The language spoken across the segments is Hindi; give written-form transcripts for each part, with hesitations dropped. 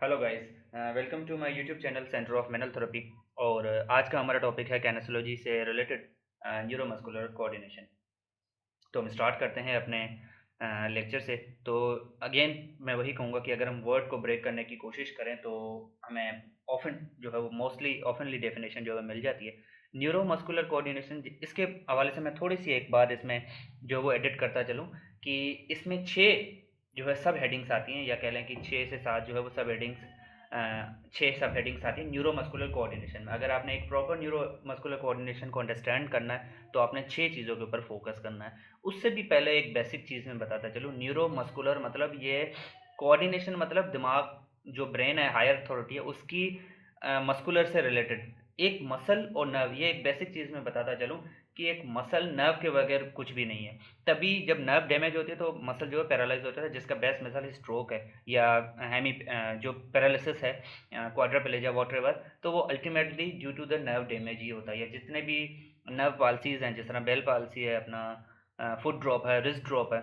Hello guys, welcome to my YouTube channel center of manual therapy. और आज का हमारा टॉपिक है कैनेसोलॉजी से रिलेटेड न्यूरोमस्कुलर कोऑर्डिनेशन। तो हम स्टार्ट करते हैं अपने लेक्चर से। तो अगेन मैं वही कहूँगा कि अगर हम वर्ड को ब्रेक करने की कोशिश करें तो हमें ऑफन जो है वो मोस्टली ऑफनली डेफिनेशन जो है मिल जाती है। न्यूरोमस्कुलर कोऑर्डिनेशन, इसके हवाले से मैं थोड़ी सी एक बात इसमें जो वो एडिट करता चलूँ कि इसमें छः जो है सब हेडिंग्स आती हैं, या कह लें कि छः से सात जो है वो सब हेडिंग्स, छः सब हेडिंग्स आती हैं न्यूरोमस्कुलर कोऑर्डिनेशन में। अगर आपने एक प्रॉपर न्यूरोमस्कुलर कोऑर्डिनेशन को अंडरस्टैंड करना है तो आपने छः चीज़ों के ऊपर फोकस करना है। उससे भी पहले एक बेसिक चीज़ मैं बताता चलूँ। न्यूरोमस्कुलर मतलब ये कोऑर्डिनेशन, मतलब दिमाग जो ब्रेन है, हायर अथॉरिटी है, उसकी मस्कुलर से रिलेटेड एक मसल और नर्व, ये एक बेसिक चीज़ मैं बताता चलूँ कि एक मसल नर्व के बगैर कुछ भी नहीं है। तभी जब नर्व डैमेज होती है तो मसल जो है पैरालाइज होता है, जिसका बेस्ट मिसाल स्ट्रोक है या हेमी जो पैरालिसिस है, क्वाड्रिप्लेजिया वॉटएवर, तो वो ultimately due to the nerve damage ही होता है। या जितने भी नर्व पाल्सीज हैं, जिस तरह बेल पाल्सी है, अपना फुट ड्रॉप है, रिस्ट ड्रॉप है,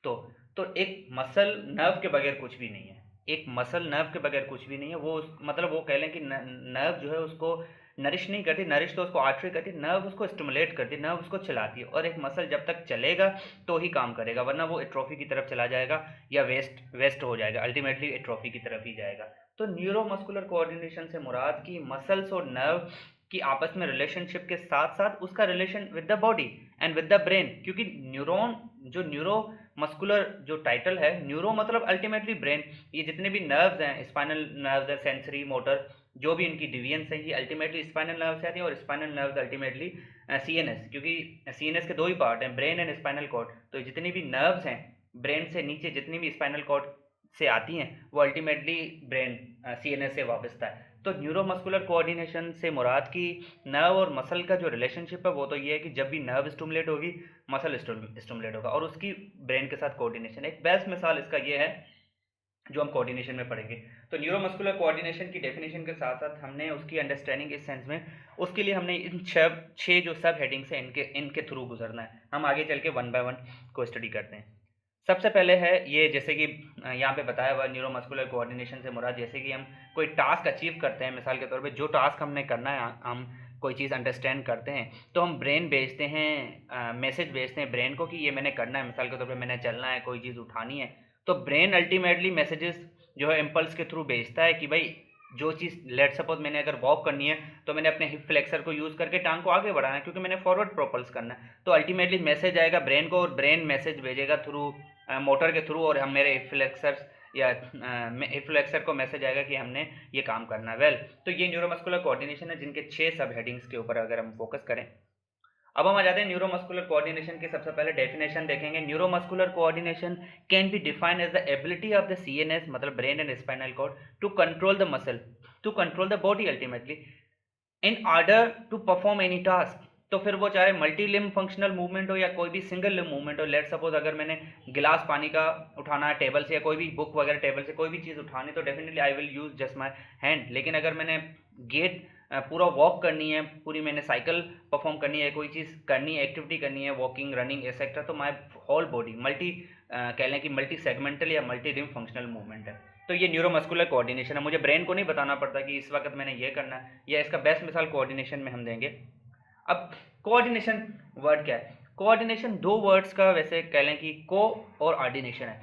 तो तो एक मसल नर्व के बगैर कुछ भी नहीं है। एक मसल नर्व के बगैर कुछ भी नहीं है। वो मतलब वो कह लें कि नर्व जो है उसको नरिश नहीं करती, नरिश तो उसको आर्टरी करती, नर्व उसको स्टिमुलेट करती, नर्व उसको चलाती है। और एक मसल जब तक चलेगा तो ही काम करेगा, वरना वो एट्रोफी की तरफ चला जाएगा या वेस्ट वेस्ट हो जाएगा, अल्टीमेटली एट्रोफी की तरफ ही जाएगा। तो न्यूरोमस्कुलर कोऑर्डिनेशन से मुराद की मसल्स और नर्व की आपस में रिलेशनशिप के साथ साथ उसका relation with the body and with the brain. क्योंकि न्यूरॉन जो न्यूरो मस्कुलर जो टाइटल है, न्यूरो मतलब अल्टीमेटली ब्रेन। ये जितने भी नर्व्स हैं, स्पाइनल नर्व्स है, सेंसरी मोटर, जो भी इनकी डिवीजन्स हैं, ये अल्टीमेटली स्पाइनल नर्व से आती हैं। और स्पाइनल नर्व्स अल्टीमेटली सीएनएस, क्योंकि सीएनएस के दो ही पार्ट हैं, ब्रेन एंड स्पाइनल कॉर्ड। तो जितनी भी नर्व्स हैं ब्रेन से नीचे, जितनी भी स्पाइनल कॉर्ड से आती हैं, वो अल्टीमेटली ब्रेन सीएनएस से वापसता है। तो न्यूरोमस्कुलर कोऑर्डिनेशन से मुराद की नर्व और मसल का जो रिलेशनशिप है वो तो ये है कि जब भी नर्व स्टिमुलेट होगी, मसल स्टिमुलेट होगा, और उसकी ब्रेन के साथ कोऑर्डिनेशन। एक बेस्ट मिसाल इसका ये है जो हम कोऑर्डिनेशन में पढ़ेंगे। तो न्यूरोमस्कुलर कोऑर्डिनेशन की डेफिनेशन के साथ साथ हमने उसकी अंडरस्टैंडिंग इस सेंस में, उसके लिए हमने इन छः जो सब हेडिंग्स हैं इनके इनके थ्रू गुजरना है। हम आगे चल के वन बाय वन को स्टडी करते हैं। सबसे पहले है ये, जैसे कि यहाँ पे बताया हुआ न्यूरोमस्कुलर कोऑर्डिनेशन से मुराद, जैसे कि हम कोई टास्क अचीव करते हैं, मिसाल के तौर पे जो टास्क हमने करना है, हम कोई चीज़ अंडरस्टैंड करते हैं तो हम ब्रेन भेजते हैं, मैसेज भेजते हैं ब्रेन को कि ये मैंने करना है। मिसाल के तौर पे मैंने चलना है, कोई चीज़ उठानी है, तो ब्रेन अल्टीमेटली मैसेजेस जो है इम्पल्स के थ्रू भेजता है कि भाई जो चीज़, लेट सपोज मैंने अगर वॉक करनी है तो मैंने अपने हिप फ्लेक्सर को यूज़ करके टांग को आगे बढ़ाना है, क्योंकि मैंने फॉरवर्ड प्रोपल्स करना है। तो अल्टीमेटली मैसेज आएगा ब्रेन को, और ब्रेन मैसेज भेजेगा थ्रू मोटर के थ्रू, और हम मेरे हिप फ्लेक्सर या हिप फ्लेक्सर को मैसेज आएगा कि हमने ये काम करना है। वेल, तो ये न्यूरोमस्कुलर कोऑर्डिनेशन है, जिनके छः सब हेडिंग्स के ऊपर अगर हम फोकस करें। अब हम आ जाते हैं न्यूरोमस्कुलर कोऑर्डिनेशन के। सबसे पहले डेफिनेशन देखेंगे। Neuromuscular coordination can be defined as the ability of the CNS, मतलब brain and spinal cord, to control the muscle, to control the body ultimately, in order to perform any task. तो फिर वो चाहे मल्टी लिम फंक्शनल मूवमेंट हो या कोई भी सिंगल लिम मूवमेंट हो। लेट सपोज अगर मैंने गिलास पानी का उठाना है टेबल से, या कोई भी बुक वगैरह टेबल से कोई भी चीज़ उठानी, तो definitely I will use just my hand. लेकिन अगर मैंने गेट पूरा वॉक करनी है, पूरी मैंने साइकिल परफॉर्म करनी है, कोई चीज़ करनी है, एक्टिविटी करनी है, वॉकिंग, रनिंग एक्सेट्रा, तो माई होल बॉडी मल्टी, कह लें कि मल्टी सेगमेंटल या मल्टी लिम फंक्शनल मूवमेंट है। तो ये न्यूरोमस्कुलर कोऑर्डिनेशन है। मुझे ब्रेन को नहीं बताना पड़ता कि इस वक्त मैंने ये करना है, या इसका बेस्ट मिसाल कोऑर्डिनेशन में हम देंगे। अब कोऑर्डिनेशन वर्ड क्या है? कोऑर्डिनेशन दो वर्ड्स का वैसे कह लें कि को और ऑर्डिनेशन है।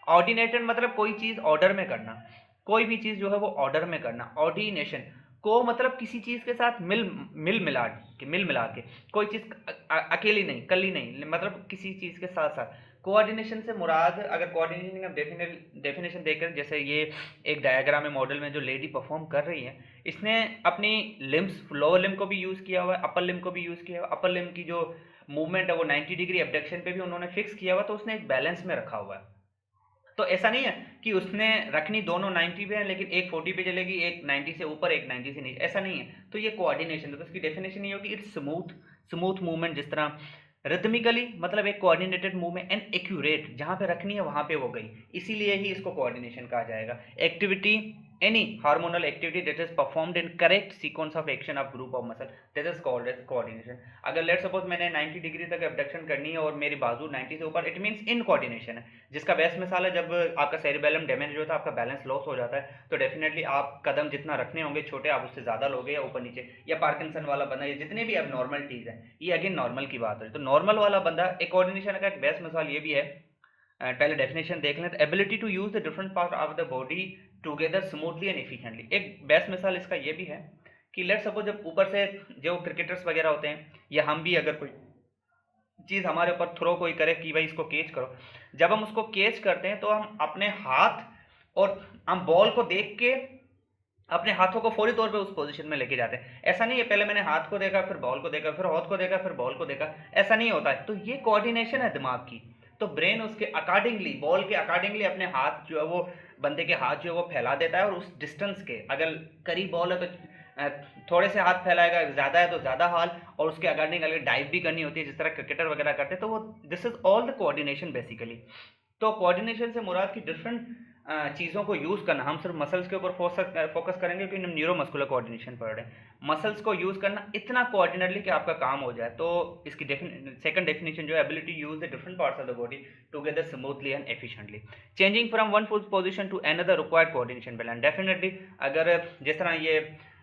ऑर्डिनेटेड मतलब कोई चीज़ ऑर्डर में करना, कोई भी चीज़ जो है वो ऑर्डर में करना। ऑर्डिनेशन को मतलब किसी चीज़ के साथ मिल मिला के, कोई चीज़ अकेली नहीं, कली नहीं, मतलब किसी चीज़ के साथ साथ। कोऑर्डिनेशन से मुराद, अगर कोऑर्डिनेशन का डेफिनेशन देखकर, जैसे ये एक डायग्राम में मॉडल में जो लेडी परफॉर्म कर रही है, इसने अपनी लिम्स, लोअर लिम को भी यूज़ किया हुआ है, अपर लिम को भी यूज़ किया हुआ है। अपर लिम की जो मूवमेंट है वो 90 डिग्री एबडक्शन पे भी उन्होंने फिक्स किया हुआ, तो उसने एक बैलेंस में रखा हुआ है। तो ऐसा नहीं है कि उसने रखनी दोनों 90 पे है, लेकिन एक 40 पे चलेगी, एक 90 से ऊपर, एक 90 से नीचे, ऐसा नहीं है। तो ये कोऑर्डिनेशन है। तो इसकी डेफिनेशन ये होगी, इट्स स्मूथ, स्मूथ मूवमेंट, जिस तरह रिथमिकली, मतलब एक कोऑर्डिनेटेड मूवमेंट, एंड एक्यूरेट, जहाँ पे रखनी है वहाँ पे वो गई, इसीलिए ही इसको कोऑर्डिनेशन कहा जाएगा। Activity any hormonal activity that is performed in correct sequence of action of group of muscle, that is called as coordination. अगर लेट सपोज मैंने 90 डिग्री तक एबडक्शन करनी है और मेरी बाजू 90 से ऊपर, इट मीन्स इन कोऑर्डिनेशन है। जिसका बेस्ट मिसाल है, जब आपका सेरिबेलम डैमेज होता है, आपका बैलेंस लॉस हो जाता है, तो डेफिनेटली आप कदम जितना रखने होंगे छोटे, आप उससे ज़्यादा लोगे या ऊपर नीचे, या पार्किंसन वाला बंदा, ये जितने भी अब नॉर्मलिटीज़ हैं, ये अगेन नॉर्मल की बात है। तो नॉर्मल वाला बंदा एक कोऑर्डिनेशन का एक बेस्ट मिसाल ये भी है, पहले डेफिनेशन देख लें, तो ability to use the different part of the body together smoothly and efficiently. एक बेस्ट मिसाल इसका ये भी है कि लेट सपोज जब ऊपर से जो क्रिकेटर्स वगैरह होते हैं, या हम भी अगर कोई चीज़ हमारे ऊपर थ्रो कोई करे कि भाई इसको कैच करो, जब हम उसको कैच करते हैं तो हम अपने हाथ और हम बॉल को देख के अपने हाथों को फौरी तौर पे उस पोजीशन में लेके जाते हैं। ऐसा नहीं है पहले मैंने हाथ को देखा, फिर बॉल को देखा, फिर हाथ को देखा, फिर बॉल को देखा, ऐसा नहीं होता है। तो ये कोऑर्डिनेशन है दिमाग की। तो ब्रेन उसके अकॉर्डिंगली, बॉल के अकॉर्डिंगली अपने हाथ जो है वो, बंदे के हाथ जो है वो फैला देता है, और उस डिस्टेंस के, अगर करीब बॉल है तो थोड़े से हाथ फैलाएगा, ज़्यादा है तो ज़्यादा हाल, और उसके अकॉर्डिंग अगर डाइव भी करनी होती है जिस तरह क्रिकेटर वगैरह करते हैं, तो वो this is all the coordination basically. तो कोऑर्डिनेशन से मुराद की डिफरेंट चीज़ों को यूज़ करना। हम सिर्फ मसल्स के ऊपर फोकस करेंगे क्योंकि हम न्यूरोमस्कुलर कोऑर्डिनेशन पढ़ रहे हैं। मसल्स को यूज़ करना इतना कोऑर्डिनेटली कि आपका काम हो जाए। तो इसकी सेकंड डेफिनेशन जो है, ability to use the different parts of the body together smoothly and efficiently, changing from one position to another required coordination balance. Definitely अगर जिस तरह ये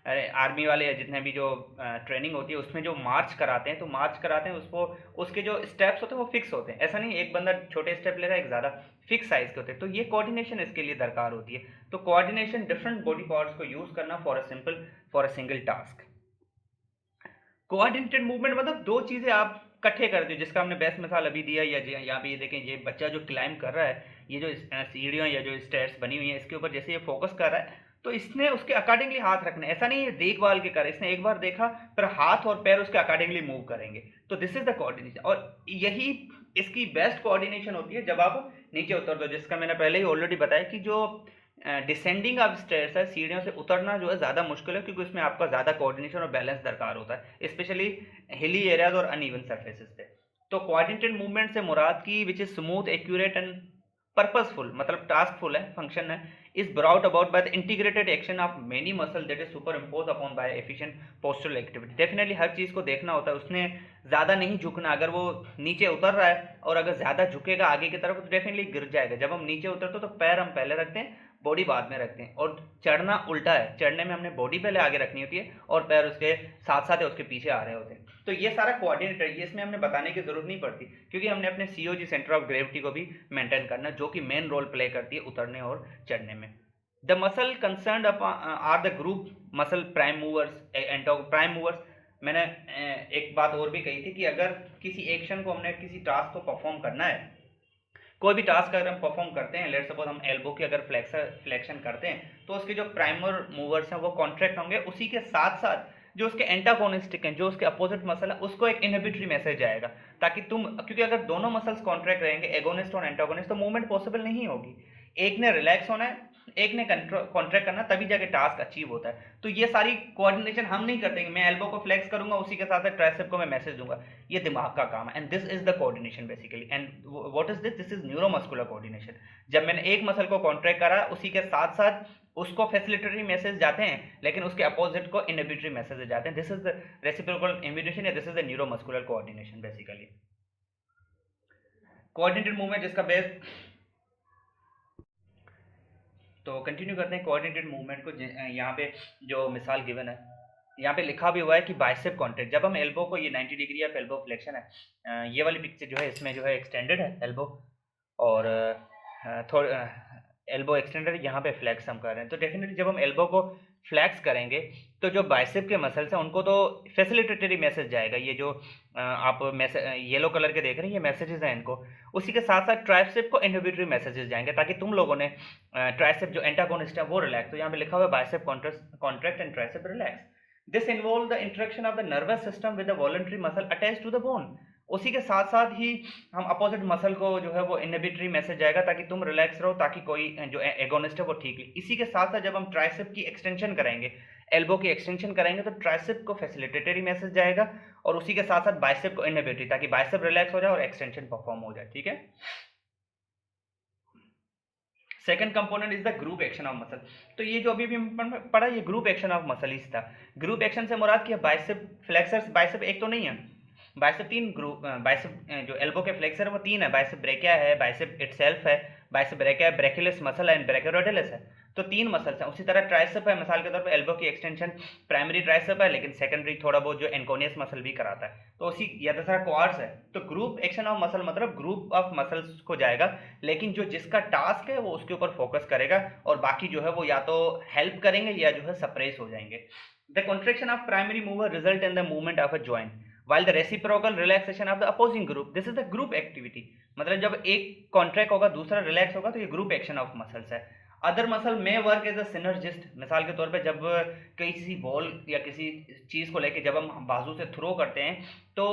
आर्मी वाले या जितने भी जो ट्रेनिंग होती है उसमें जो मार्च कराते हैं, तो मार्च कराते हैं उसको, उसके जो स्टेप्स होते हैं वो फिक्स होते हैं। ऐसा नहीं एक बंदा छोटे स्टेप ले रहा है, एक ज़्यादा फिक्स साइज के होते हैं। तो ये कोऑर्डिनेशन इसके लिए दरकार होती है। तो कोऑर्डिनेशन डिफरेंट बॉडी पार्ट्स को यूज़ करना for a single task. Coordinated movement मतलब दो चीज़ें आप इकट्ठे कर दो, जिसका हमने बेस्ट मिसाल अभी दिया। या यहाँ पे ये देखें, ये बच्चा जो क्लाइंब कर रहा है, ये जो सीढ़ियाँ या जो स्टेयर्स बनी हुई हैं, इसके ऊपर जैसे ये फोकस कर रहा है, तो इसने उसके अकॉर्डिंगली हाथ रखने, ऐसा नहीं है देखभाल के कर, इसने एक बार देखा फिर हाथ और पैर उसके अकॉर्डिंगली मूव करेंगे। तो दिस इज द कोऑर्डिनेशन, और यही इसकी बेस्ट कोऑर्डिनेशन होती है जब आप नीचे उतर दो, जिसका मैंने पहले ही ऑलरेडी बताया कि जो डिसेंडिंग ऑफ स्टेयर्स है, सीढ़ियों से उतरना जो है ज़्यादा मुश्किल है, क्योंकि उसमें आपका ज़्यादा कोऑर्डिनेशन और बैलेंस दरकार होता है, स्पेशली हिली एरियाज और अनइवन सर्फेसेस पे। तो कोऑर्डिनेटेड मूवमेंट से मुराद की which is smooth, accurate and purposeful, मतलब टास्कफुल है, फंक्शन है, is brought about by the integrated action of many muscle that is superimposed upon by efficient postural activity। Definitely हर चीज़ को देखना होता है, उसने ज़्यादा नहीं झुकना। अगर वो नीचे उतर रहा है और अगर ज़्यादा झुकेगा आगे की तरफ तो डेफिनेटली गिर जाएगा। जब हम नीचे उतरते तो पैर हम पहले रखते हैं, बॉडी बाद में रखते हैं। और चढ़ना उल्टा है, चढ़ने में हमने बॉडी पहले आगे रखनी होती है और पैर उसके साथ साथ उसके पीछे आ रहे होते हैं। तो ये सारा कोऑर्डिनेट है, ये इसमें हमने बताने की जरूरत नहीं पड़ती, क्योंकि हमने अपने सीओजी सेंटर ऑफ ग्रेविटी को भी मेंटेन करना, जो कि मेन रोल प्ले करती है उतरने और चढ़ने में। The muscle concern are the group muscle prime movers and prime movers. मैंने एक बात और भी कही थी कि अगर किसी एक्शन को, हमने किसी टास्क को परफॉर्म करना है, कोई भी टास्क अगर हम परफॉर्म करते हैं, लेट सपोज हम एल्बो की अगर फ्लेक्शन करते हैं, तो उसके जो प्राइमर मूवर्स हैं वो कॉन्ट्रैक्ट होंगे, उसी के साथ साथ जो उसके एंटागोनिस्टिक हैं, जो उसके अपोजिट मसल है, उसको एक इनहिबिटरी मैसेज जाएगा, ताकि तुम, क्योंकि अगर दोनों मसल्स कॉन्ट्रैक्ट रहेंगे, एगोनिस्ट और एंटागोनिस्ट, तो मूवमेंट पॉसिबल नहीं होगी। एक ने रिलैक्स होना है, एक ने कॉन्ट्रैक्ट करना, तभी जाके टास्क अचीव होता है। तो ये सारी कोऑर्डिनेशन हम नहीं करते, मैं एल्बो को फ्लेक्स करूंगा, उसी के साथ ट्राइसेप को मैं मैसेज दूंगा, ये दिमाग का काम है। And this is the coordination basically. And what is this? This is neuromuscular coordination. जब मैंने एक मसल को कॉन्ट्रैक्ट करा, उसी के साथ साथ उसको फैसिलिटेटरी मैसेज जाते हैं, लेकिन उसके अपोजिट को इनहिबिटरी मैसेज जाते हैं। This is the reciprocal invitation, या this is the neuromuscular coordination basically. Coordinated movement जिसका बेस, तो कंटिन्यू करते हैं कोऑर्डिनेटेड मूवमेंट को। यहाँ पे जो मिसाल गिवन है, यहाँ पे लिखा भी हुआ है कि बाइसेप कॉन्ट्रैक्ट। जब हम एल्बो को, ये 90 डिग्री ऑफ एल्बो फ्लेक्शन है, ये वाली पिक्चर जो है इसमें जो है एक्सटेंडेड है एल्बो, और थोड़ा एल्बो एक्सटेंडेड, यहाँ पे फ्लैक्स हम कर रहे हैं। तो डेफिनेटली जब हम एल्बो को फ्लैक्स करेंगे तो जो बाइसेप के मसल्स हैं उनको तो फैसिलिटेटरी मैसेज जाएगा। ये जो आप मैसेज येलो कलर के देख रहे हैं, ये मैसेजेस हैं इनको। उसी के साथ साथ ट्राइसेप को इनहिबिटरी मैसेजेस जाएंगे, ताकि तुम लोगों ने ट्राइसेप जो एंटागोनिस्ट है वो रिलैक्स। तो यहाँ पे लिखा हुआ है bicep contract and tricep relax. This involve the interaction of the nervous system with the voluntary muscle attach to the bone. उसी के साथ साथ ही हम अपोजिट मसल को जो है वो इनहिबिटरी मैसेज जाएगा, ताकि तुम रिलैक्स रहो, ताकि कोई जो एगोनिस्ट है वो ठीक है। इसी के साथ साथ जब हम ट्राइसेप की एक्सटेंशन करेंगे, एल्बो की एक्सटेंशन करेंगे, तो ट्राइसेप को फैसिलिटेटरी मैसेज जाएगा, और उसी के साथ साथ बाइसेप को इनहिबिटरी, ताकि बाइसेप रिलैक्स हो जाए और एक्सटेंशन परफॉर्म हो जाए। ठीक है। Second component is the group action of muscle. तो ये जो अभी भी पढ़ा, ये ग्रुप एक्शन ऑफ मसल ही था। ग्रुप एक्शन से मुराद क्या, बाइसेप फ्लेक्सर्स, बाइसेप एक तो नहीं है, बाइसेप तीन ग्रुप, बाइसेप जो एल्बो के फ्लेक्सर है वो तीन है, बाइसेप ब्रेकिया है, बाइसेप इटसेल्फ है, बाइसेप ब्रेकिया है, ब्रेकियलिस मसल है एंड ब्रेकियोरोडियलिस है। तो तीन मसल्स हैं। उसी तरह ट्राइसेप है, मिसाल के तौर पे एल्बो की एक्सटेंशन प्राइमरी ट्राइसेप है, लेकिन सेकेंडरी थोड़ा बहुत जो एनकोनियस मसल भी कराता है, तो उसी या दूसरा क्वाड्स है। तो ग्रुप एक्शन ऑफ मसल मतलब ग्रुप ऑफ मसल्स को जाएगा, लेकिन जो जिसका टास्क है वो उसके ऊपर फोकस करेगा, और बाकी जो है वो या तो हेल्प करेंगे या जो है सप्रेस हो जाएंगे। The contraction of primary mover result in the movement of a joint while the reciprocal relaxation of the opposing group, this is the group activity। मतलब जब एक कॉन्ट्रैक्ट होगा दूसरा रिलैक्स होगा तो ये ग्रुप एक्शन ऑफ मसल्स है। अदर मसल में वर्क एज अ सिनर्जिस्ट, मिसाल के तौर पे जब किसी बॉल या किसी चीज़ को लेके जब हम बाजू से थ्रो करते हैं तो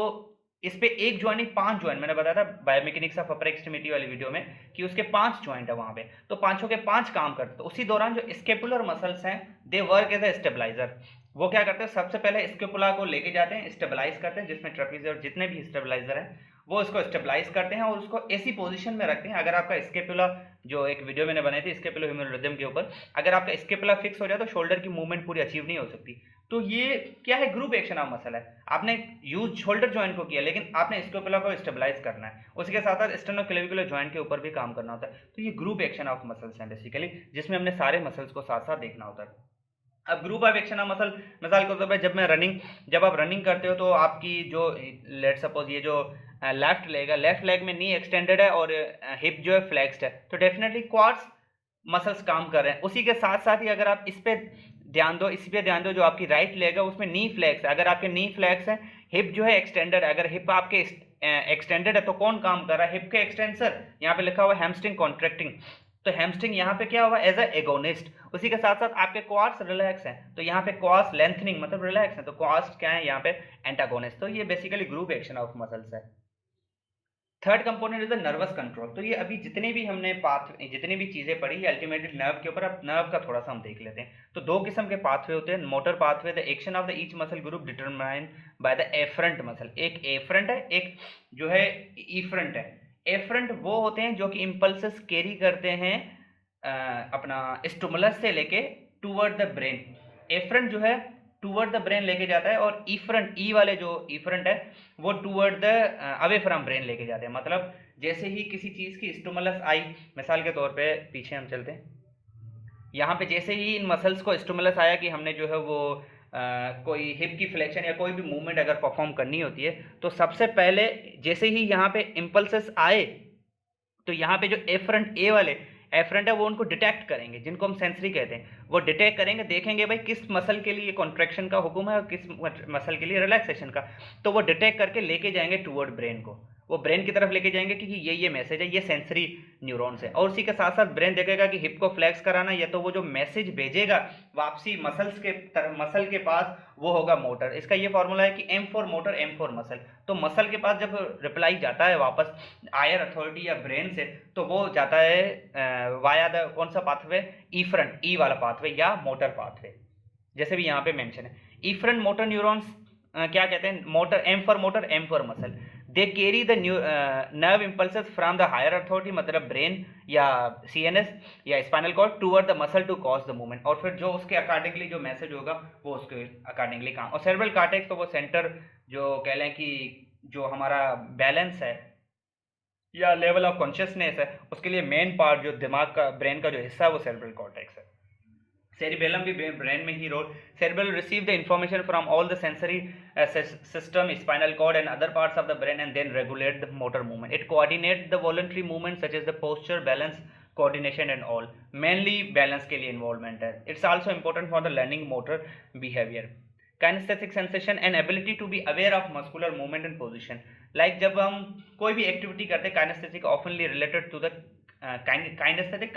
इस पे एक ज्वाइंट नहीं 5 ज्वाइंट, मैंने बताया था बायोमेकेनिक्स ऑफ अपर एक्सट्रीमिटी वाली वीडियो में कि उसके 5 ज्वाइंट है वहाँ पे, तो पांचों के 5 काम करते हैं। तो उसी दौरान जो स्केपुलर मसल्स हैं they work as a stabiliser. वो क्या करते हैं, सबसे पहले स्केपुला को लेके जाते हैं, स्टेबलाइज करते हैं, जिसमें ट्रेपीजियर जितने भी स्टेबलाइजर हैं वो इसको स्टेबलाइज करते हैं और उसको ऐसी पोजीशन में रखते हैं। अगर आपका स्केपुला, जो एक वीडियो मैंने बनाई थी स्केपुलोह्यूमरल रिदम के ऊपर, अगर आपका स्केपुला फिक्स हो जाए तो शोल्डर की मूवमेंट पूरी अचीव नहीं हो सकती। तो ये क्या है, ग्रुप एक्शन ऑफ मसल है। आपने यूज शोल्डर जॉइंट को किया, लेकिन आपने स्केपुला को स्टेबलाइज करना है, उसके साथ साथ स्टेनोक्लेविकुलर जॉइंट के ऊपर भी काम करना होता है। तो ये ग्रुप एक्शन ऑफ मसल्स हैं बेसिकली, जिसमें हमने सारे मसल्स को साथ साथ देखना होता है। अब group of action of muscle, मिसाल के तौर पर जब आप रनिंग करते हो तो आपकी जो लेट सपोज ये जो लेफ्ट लेग में नी एक्सटेंडेड है और हिप जो है फ्लेक्स्ड है, तो डेफिनेटली क्वाड्स मसल्स काम कर रहे हैं। उसी के साथ साथ ही अगर आप इस पे ध्यान दो जो आपकी राइट लेग है उसमें नी फ्लेक्स है। अगर आपके नी फ्लेक्स है, हिप जो है एक्सटेंडेड है, अगर हिप आपके एक्सटेंडेड है तो कौन काम कर रहा है, हिप के एक्सटेंसर, यहाँ पे लिखा हुआ है हैमस्ट्रिंग कॉन्ट्रैक्टिंग, तो हैमस्ट्रिंग यहाँ पे क्या हुआ, एज अ एगोनिस्ट। उसी के साथ साथ आपके क्वाड्स रिलैक्स हैं, तो यहाँ पे क्वाड्स लेंथनिंग मतलब रिलैक्स है, तो क्वाड्स क्या है यहाँ पे एंटागोनिस्ट। तो ये basically group action of muscles है। Third component is the nervous control. तो ये अभी जितनी भी चीजें पढ़ी अल्टीमेटली नर्व के ऊपर, अब नर्व का थोड़ा सा हम देख लेते हैं। तो दो किस्म के पाथवे होते हैं, motor pathway, the action of the each muscle group determined by the efferent muscle. एक एफरंट है, एक जो है ईफरंट है। एफरंट वो होते हैं जो कि इंपल्सेस कैरी करते हैं अपना स्टिमुलस से लेके टूवर्ड द ब्रेन। एफरंट जो है टूवर्ड द ब्रेन लेके जाता है, और ईफरंट वाले जो ईफरंट है वो toward the away from brain लेके जाते हैं। मतलब जैसे ही किसी चीज़ की स्टिमुलस आई, मिसाल के तौर पे पीछे हम चलते हैं, यहाँ पे जैसे ही इन मसल्स को स्टिमुलस आया कि हमने जो है वो कोई हिप की फ्लेक्शन या कोई भी मूवमेंट अगर परफॉर्म करनी होती है, तो सबसे पहले जैसे ही यहाँ पे इम्पल्सेस आए तो यहाँ पे जो एफरंट वाले एफरंट है वो उनको डिटेक्ट करेंगे, जिनको हम सेंसरी कहते हैं। वो डिटेक्ट करेंगे, देखेंगे भाई किस मसल के लिए कॉन्ट्रैक्शन का हुक्म है और किस मसल के लिए रिलैक्सेशन का, तो वो डिटेक्ट करके लेके जाएंगे टूवर्ड ब्रेन को, वो ब्रेन की तरफ लेके जाएंगे कि ये मैसेज है, ये सेंसरी न्यूरॉन्स है। और उसी के साथ साथ ब्रेन देखेगा कि हिप को फ्लेक्स कराना, या तो वो जो मैसेज भेजेगा वापसी मसल के पास वो होगा मोटर। इसका ये फॉर्मूला है कि M for motor, M for muscle. तो मसल के पास जब रिप्लाई जाता है वापस हायर अथॉरिटी या ब्रेन से, तो वो जाता है वाया द कौन सा पाथवे, ईफरंट वाला पाथवे या मोटर पाथवे, जैसे भी यहाँ पे मेंशन है। ईफरंट मोटर न्यूरॉन्स क्या कहते हैं, motor, M for motor, M for muscle. They carry the nerve impulses from the higher authority, मतलब ब्रेन या सीएनएस या spinal cord, toward the muscle to cause the movement. और फिर जो उसके अकॉर्डिंगली जो मैसेज होगा वो उसके अकॉर्डिंगली काम। और सेरेब्रल कॉर्टेक्स तो वो सेंटर जो कह लें कि जो हमारा बैलेंस है या लेवल ऑफ कॉन्शियसनेस है, उसके लिए मेन पार्ट जो दिमाग का, ब्रेन का जो हिस्सा है वो सेरेब्रल कॉर्टेक्स है। सेरिबेलम भी ब्रेन में ही role. Cerebellum receive the information from all the sensory system, spinal cord and other parts of the brain, and then regulate the motor movement. It coordinates the voluntary movement such as the posture, balance, coordination and all. Mainly balance के लिए involvement है. It's also important for the learning motor behavior. Kinesthetic sensation and ability to be aware of muscular movement and position. Like जब हम कोई भी एक्टिविटी करते हैं, kinesthetic oftenly related to the kinaesthetic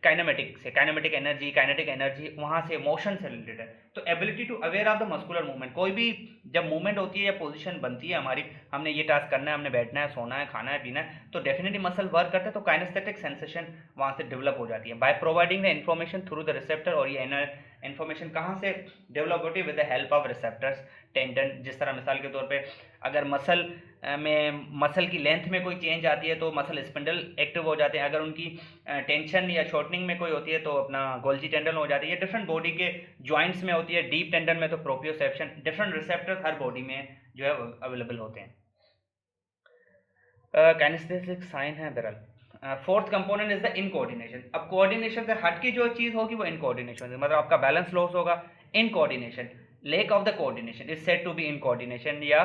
kinematic से, काइनेमेटिक एनर्जी, काइनेटिक एनर्जी वहाँ से मोशन से रिलेटेड है। तो ability to aware of the muscular movement, कोई भी जब मूवमेंट होती है या पोजीशन बनती है हमारी, हमने ये टास्क करना है, हमने बैठना है, सोना है, खाना है, पीना है, तो डेफिनेटली मसल वर्क करते हैं, तो काइनेस्थेटिक सेंसेशन वहाँ से डेवलप हो जाती है by providing the information through the receptor. और ये इन्फॉर्मेशन कहाँ से डेवलप होती है, with the help of receptors, tendon. जिस तरह मिसाल के तौर पे अगर मसल की लेंथ में कोई चेंज आती है तो मसल स्पिंडल एक्टिव हो जाते हैं, अगर उनकी टेंशन या शॉर्टनिंग में कोई होती है तो अपना गोल्जी टेंडन हो जाती है, डिफरेंट बॉडी के जॉइंट्स में होती है, डीप टेंडन में तो प्रोप्रियोसेप्शन, डिफरेंट रिसेप्टर्स हर बॉडी में जो है अवेलेबल होते हैं। काइनेस्थेटिक साइन है बहरहाल। Fourth component is the incoordination. अब कोऑर्डिनेशन से हट की जो चीज़ होगी वो इनकोऑर्डिनेशन, मतलब आपका बैलेंस लॉस होगा। Incoordination, lack of the coordination is said to be incoordination या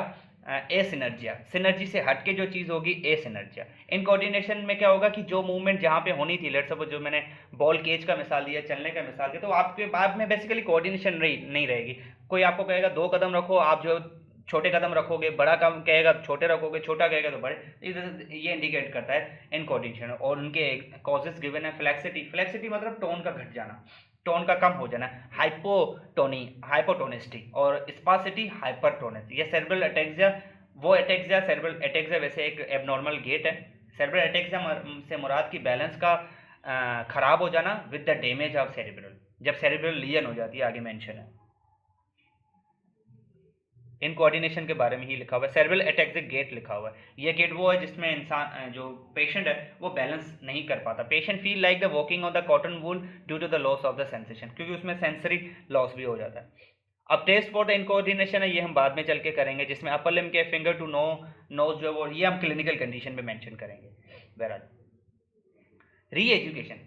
एसिनर्जिया। सिनर्जी से हट के जो चीज़ होगी एसिनर्जिया। इनकोऑर्डिनेशन में क्या होगा कि जो मूवमेंट जहाँ पे होनी थी, लेट्स सपोज जो मैंने बॉल केज का मिसाल दिया, चलने का मिसाल दिया, तो आपके बाद में बेसिकली कोऑर्डिनेशन नहीं रहेगी। कोई आपको कहेगा 2 कदम रखो, आप जो छोटे कदम रखोगे, बड़ा काम कहेगा छोटे रखोगे, छोटा कहेगा तो बड़े। ये इंडिकेट करता है इनकोऑर्डिनेशन। और उनके कॉजेस गिवन है फ्लेक्सिटी। फ्लेक्सिटी मतलब टोन का घट जाना, टोन का कम हो जाना, हाइपोटोनी, हाइपोटोनिसिटी, और स्पासिटी, हाइपरटोनिसिटी। ये सेरेब्रल अटैक्सिया, वो अटैक्सिया, सेरेब्रल अटैक्सिया वैसे एक एबनॉर्मल गेट है। सेरेब्रल अटैक्सिया से मुराद की बैलेंस का खराब हो जाना with the damage of cerebral, जब सेरेब्रल लीजन हो जाती है, आगे मेंशन है। इन कोऑर्डिनेशन के बारे में ही लिखा हुआ है, सेरेब्रल अटैक्सिक गेट लिखा हुआ है। ये गेट वो है जिसमें इंसान जो पेशेंट है वो बैलेंस नहीं कर पाता। Patient feel like the walking on the cotton wool due to the loss of the sensation, क्योंकि उसमें सेंसरी लॉस भी हो जाता है। अब टेस्ट फॉर द इनकोऑर्डिनेशन है, ये हम बाद में चल के करेंगे, जिसमें अपर लिम्ब के फिंगर टू नोज जो वो, ये हम क्लिनिकल कंडीशन में मेंशन करेंगे। बहरहाल री एजुकेशन,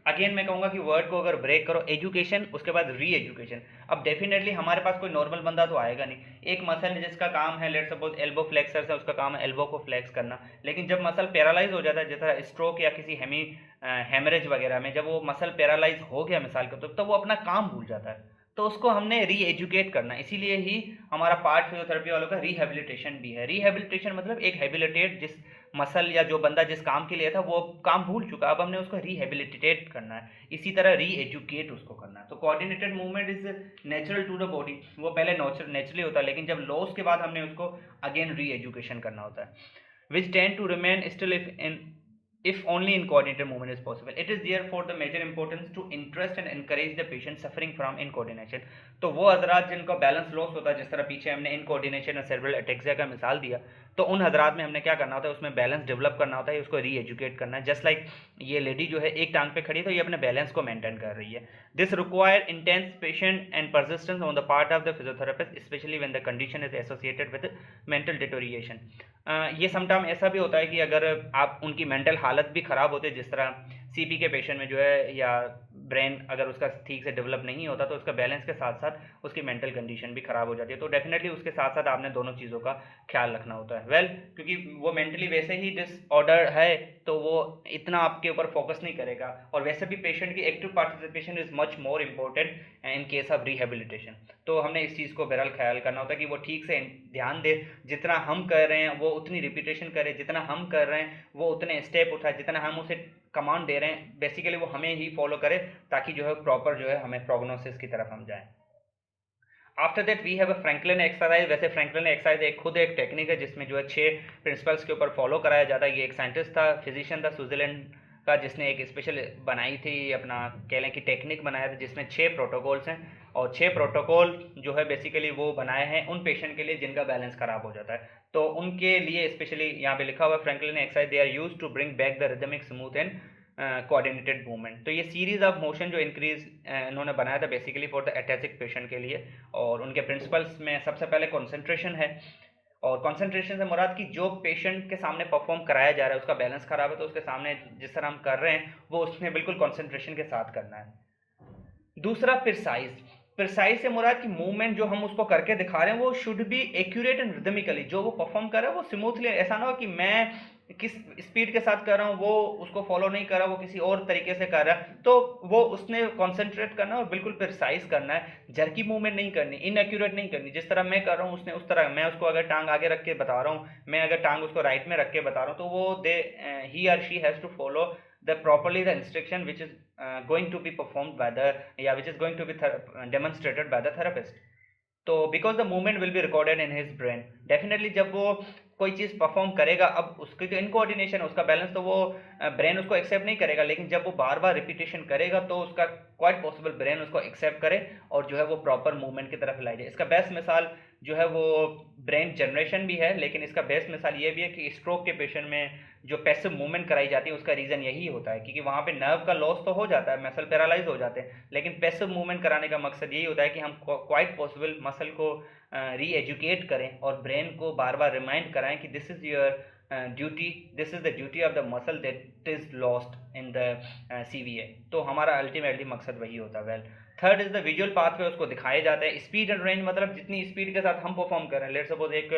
अगेन मैं कहूँगा कि वर्ड को अगर ब्रेक करो, एजुकेशन उसके बाद री एजुकेशन। अब डेफिनेटली हमारे पास कोई नॉर्मल बंदा तो आएगा नहीं। एक मसल है जिसका काम है, लेट्स सपोज एल्बो फ्लेक्सर है, उसका काम है एल्बो को फ्लेक्स करना, लेकिन जब मसल पैरालाइज हो जाता है, जैसा स्ट्रोक या किसी हेमरेज वगैरह में, जब वो मसल पैरालाइज हो गया मिसाल के तो वो अपना काम भूल जाता है, तो उसको हमने री एजुकेट करना। इसीलिए ही हमारा पार्ट फिजियोथेरेपी वालों का रिहेबिलिटेशन भी है। रिहेबिलिटेशन मतलब एक हेबिलिटेट, जिस मसल या जो बंदा जिस काम के लिए था वो काम भूल चुका, अब हमने उसको रिहेबिलिटेट करना है। इसी तरह री एजुकेट उसको करना है। तो coordinated movement is natural to the body, वो पहले नेचुरली होता है, लेकिन जब लॉस के बाद हमने उसको अगेन री एजुकेशन करना होता है। Which tend to remain still if only in coordinated movement is possible. It is therefore the major importance to interest and encourage the patient suffering from incoordination. तो वो हजरात जिनका बैलेंस लॉस होता है, जिस तरह पीछे हमने इनकोऑर्डिनेशन और सेरेब्रल अटैक्सिया का मिसाल दिया, तो उन हजरात में हमने क्या करना होता है, उसमें बैलेंस डेवलप करना होता है, उसको री एजुकेट करना है। जस्ट लाइक ये लेडी जो है एक टांग पे खड़ी है तो ये अपने बैलेंस को मेंटेन कर रही है। This require intense patient and persistence on the part of the physiotherapist, specially when the condition is associated with mental deterioration. ये समटाइम ऐसा भी होता है कि अगर आप उनकी मेंटल हालत भी ख़राब होती है, जिस तरह सीपी के पेशेंट में जो है, या ब्रेन अगर उसका ठीक से डेवलप नहीं होता, तो उसका बैलेंस के साथ साथ उसकी मेंटल कंडीशन भी ख़राब हो जाती है। तो डेफिनेटली उसके साथ साथ आपने दोनों चीज़ों का ख्याल रखना होता है। क्योंकि वो मेंटली वैसे ही डिसऑर्डर है, तो वो इतना आपके ऊपर फोकस नहीं करेगा, और वैसे भी पेशेंट की active participation is much more important in case of rehabilitation. तो हमने इस चीज़ को बहरहाल ख्याल करना होता है कि वो ठीक से ध्यान दे, जितना हम कर रहे हैं वो उतनी रिपीटेशन करे, जितना हम कर रहे हैं वो उतने स्टेप उठाए, जितना हम उसे कमांड दे रहे हैं बेसिकली वो हमें ही फॉलो करे, ताकि जो है प्रॉपर जो है हमें प्रोग्नोसिस की तरफ हम जाएं। After that we have a Franklin exercise. वैसे फ्रैंकलिन एक्सरसाइज एक खुद एक टेक्निक है जिसमें जो है 6 प्रिंसिपल्स के ऊपर फॉलो कराया जाता है। ये एक साइंटिस्ट था, फिजिशियन था स्विट्जरलैंड का, जिसने एक स्पेशल बनाई थी, अपना कह लें कि टेक्निक बनाया था, जिसमें 6 प्रोटोकॉल्स हैं, और 6 प्रोटोकॉल जो है बेसिकली वो बनाए हैं उन पेशेंट के लिए जिनका बैलेंस खराब हो जाता है। तो उनके लिए स्पेशली यहाँ पे लिखा हुआ है Franklin exercise, they are use to bring back the rhythmic smooth and coordinated movement. तो ये सीरीज ऑफ मोशन जो इंक्रीज इन्होंने बनाया था basically for the ataxic patient के लिए, और उनके प्रिंसिपल्स में सबसे पहले कंसंट्रेशन है। और कंसंट्रेशन से मुराद कि जो पेशेंट के सामने परफॉर्म कराया जा रहा है उसका बैलेंस खराब है, तो उसके सामने जिस तरह हम कर रहे हैं वो उसमें बिल्कुल कंसंट्रेशन के साथ करना है। दूसरा प्रिसाइज। प्रिसाइज से मुराद की मूवमेंट जो हम उसको करके दिखा रहे हैं वो should be accurate and rhythmically, जो वो परफॉर्म कर रहा है वो स्मूथली, ऐसा ना हो कि मैं किस स्पीड के साथ कर रहा हूँ वो उसको फॉलो नहीं कर रहा, वो किसी और तरीके से कर रहा है, तो वो उसने कॉन्सेंट्रेट करना और बिल्कुल प्रिसाइज करना है। जर्की मूवमेंट नहीं करनी, इनएक्यूरेट नहीं करनी, जिस तरह मैं कर रहा हूँ उसने उस तरह, मैं उसको अगर टांग आगे रख के बता रहा हूँ, मैं अगर टांग उसको राइट में रख के बता रहा हूँ, तो वो दे ही और she has to follow the properly the instruction which is going to be performed by the, yeah, which is going to be demonstrated by the therapist. तो because the movement will be recorded in his brain, definitely जब वो कोई चीज़ परफॉर्म करेगा, अब उसकी जो इनकोऑर्डिनेशन है उसका बैलेंस तो वो ब्रेन उसको एक्सेप्ट नहीं करेगा, लेकिन जब वो बार बार रिपीटेशन करेगा तो उसका क्वाइट पॉसिबल ब्रेन उसको एक्सेप्ट करे और जो है वो प्रॉपर मूवमेंट की तरफ लाई जाए। इसका बेस्ट मिसाल जो है वो ब्रेन जनरेशन भी है, लेकिन इसका बेस्ट मिसाल ये भी है कि स्ट्रोक के पेशेंट में जो पैसिव मूवमेंट कराई जाती है उसका रीज़न यही होता है, क्योंकि वहाँ पे नर्व का लॉस तो हो जाता है, मसल पैरालाइज हो जाते हैं, लेकिन पैसिव मूवमेंट कराने का मकसद यही होता है कि हम क्वाइट पॉसिबल मसल को री एजुकेट करें और ब्रेन को बार बार रिमाइंड कराएं कि this is your duty, this is the duty of the muscle that is lost in the CVA। तो हमारा अल्टीमेटली मकसद वही होता है। Well, third is the visual pathway, उसको दिखाया जाता है। स्पीड एंड रेंज मतलब जितनी स्पीड के साथ हम परफॉर्म कर रहे हैं, लेट सपोज एक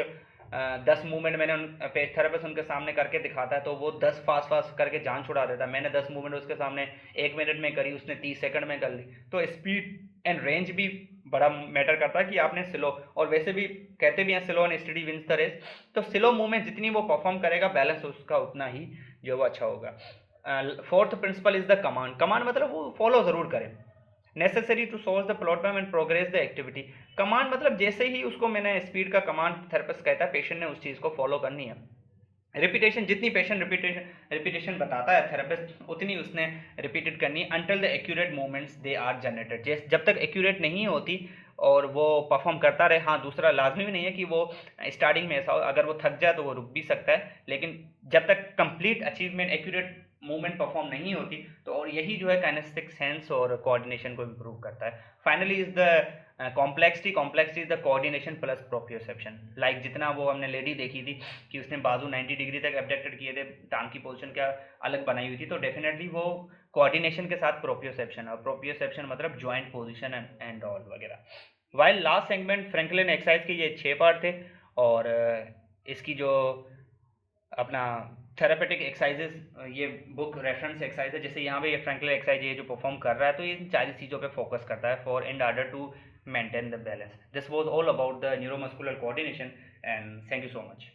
10 मूवमेंट मैंने थेरेपिस्ट उनके सामने करके दिखाता है तो वो 10 फास्ट फास्ट करके जान छुड़ा देता है। मैंने 10 मूवमेंट उसके सामने 1 मिनट में करी, उसने 30 सेकंड में कर ली। तो स्पीड एंड रेंज भी बड़ा मैटर करता है कि आपने स्लो, और वैसे भी कहते भी हैं slow and steady wins the race. तो स्लो मूवमेंट जितनी वो परफॉर्म करेगा, बैलेंस उसका उतना ही जो वो अच्छा होगा। Fourth principle is the command. Command मतलब वो फॉलो ज़रूर करें। Necessary to source the programme and progress the activity. Command मतलब जैसे ही उसको मैंने स्पीड का कमांड थेरेपिस्ट कहता है, पेशेंट ने उस चीज़ को फॉलो करनी है। रिपीटेशन, जितनी पेशेंट रिपीटेशन बताता है थेरेपिस्ट, उतनी उसने रिपीटेड करनी है until the accurate movements they are generated. जब तक एक्यूरेट नहीं होती और वो परफॉर्म करता रहे। हाँ, दूसरा लाजमी भी नहीं है कि वो स्टार्टिंग में ऐसा हो, अगर वो थक जाए तो वो रुक भी सकता है, लेकिन जब तक complete achievement accurate movement perform नहीं होती तो, और यही जो है काइनेस्टिक सेंस और कोऑर्डिनेशन को इम्प्रूव करता है। Finally is the complexity is the coordination plus proprioception. Like जितना वो हमने लेडी देखी थी कि उसने बाजू 90 डिग्री तक एबडक्टेड किए थे, टांग की पोजीशन क्या अलग बनाई हुई थी, तो डेफिनेटली वो कोऑर्डिनेशन के साथ प्रोप्रियोसेप्शन, और प्रोप्रियोसेप्शन मतलब जॉइंट पोजीशन एंड ऑल वगैरह। While last segment Franklin exercise के ये 6 पार्ट थे, और इसकी जो अपना थेरापेटिक एक्सरसाइजेज, ये बुक रेफरेंस एक्सरसाइज है, जैसे यहाँ पे ये फ्रैंकलिन एक्सरसाइज ये जो परफॉर्म कर रहा है, तो ये इन 4 चीज़ों पे फोकस करता है for in order to maintain the balance. This was all about the neuromuscular coordination, and thank you so much.